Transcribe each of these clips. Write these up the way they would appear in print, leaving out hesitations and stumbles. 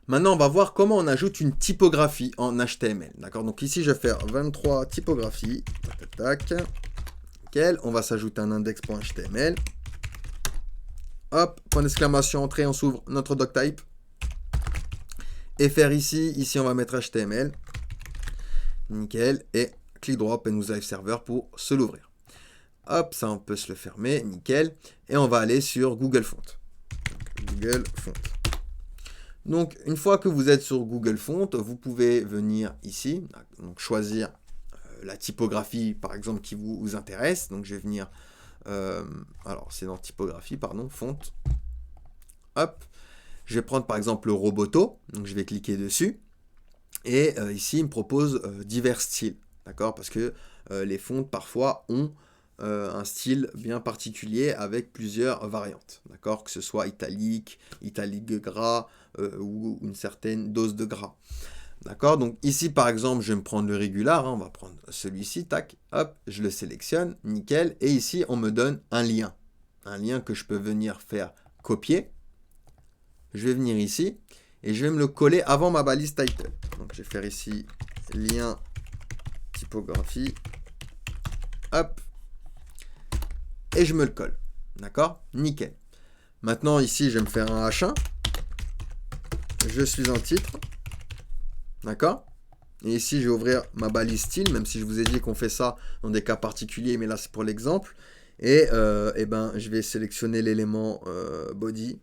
Maintenant, on va voir comment on ajoute une typographie en HTML. D'accord? Donc ici, je vais faire 23 typographies. Tac, tac, tac. Nickel. On va s'ajouter un index.html. Hop, point d'exclamation, entrée, on s'ouvre notre doctype. Et faire ici on va mettre HTML. Nickel. Et clic droit, Open with Live Server pour se l'ouvrir. Hop, ça on peut se le fermer, nickel. Et on va aller sur Google Font. Google Font. Donc, une fois que vous êtes sur Google Font, vous pouvez venir ici, donc choisir la typographie, par exemple, qui vous intéresse. Donc, je vais venir, alors, c'est dans typographie, pardon, Font. Hop, je vais prendre, par exemple, le Roboto. Donc, je vais cliquer dessus. Et ici, il me propose divers styles, d'accord? Parce que les fonts, parfois, ont un style bien particulier avec plusieurs variantes, d'accord, que ce soit italique gras ou une certaine dose de gras, d'accord. Donc ici par exemple je vais me prendre le régular, hein, on va prendre celui-ci, tac, hop, je le sélectionne, nickel, et ici on me donne un lien que je peux venir faire copier. Je vais venir ici et je vais me le coller avant ma balise title. Donc je vais faire ici lien typographie, hop, et je me le colle. D'accord? Nickel. Maintenant, ici, je vais me faire un H1. Je suis un titre. D'accord? Et ici, je vais ouvrir ma balise style, même si je vous ai dit qu'on fait ça dans des cas particuliers, mais là, c'est pour l'exemple. Et ben, je vais sélectionner l'élément body.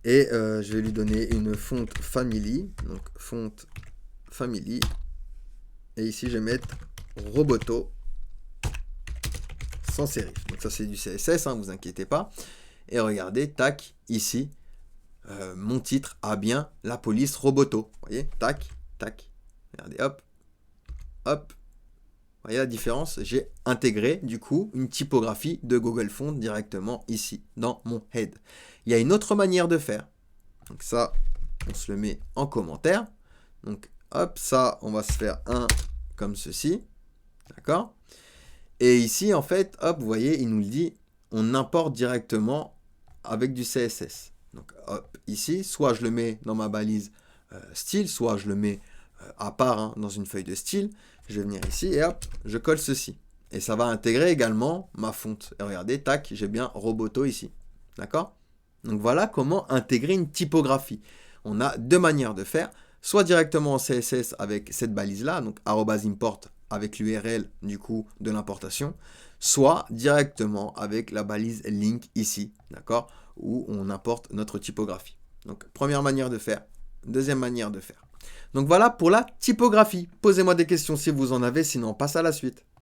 Et je vais lui donner une font family. Donc, font family. Et ici, je vais mettre Roboto. Sans sérif. Donc ça c'est du CSS, hein, vous inquiétez pas. Et regardez, tac, ici, mon titre a bien la police Roboto. Vous voyez, tac, tac. Regardez, hop, hop. Vous voyez la différence? J'ai intégré du coup une typographie de Google Font directement ici, dans mon head. Il y a une autre manière de faire. Donc ça, on se le met en commentaire. Donc hop, ça, on va se faire un comme ceci. D'accord? Et ici, en fait, hop, vous voyez, il nous le dit, on importe directement avec du CSS. Donc, hop, ici, soit je le mets dans ma balise style, soit je le mets à part hein, dans une feuille de style. Je vais venir ici et hop, je colle ceci. Et ça va intégrer également ma fonte. Et regardez, tac, j'ai bien Roboto ici. D'accord? Donc, voilà comment intégrer une typographie. On a deux manières de faire. Soit directement en CSS avec cette balise-là, donc @import avec l'URL du coup de l'importation, soit directement avec la balise link ici, d'accord, où on importe notre typographie. Donc première manière de faire, deuxième manière de faire. Donc voilà pour la typographie. Posez-moi des questions si vous en avez, sinon on passe à la suite.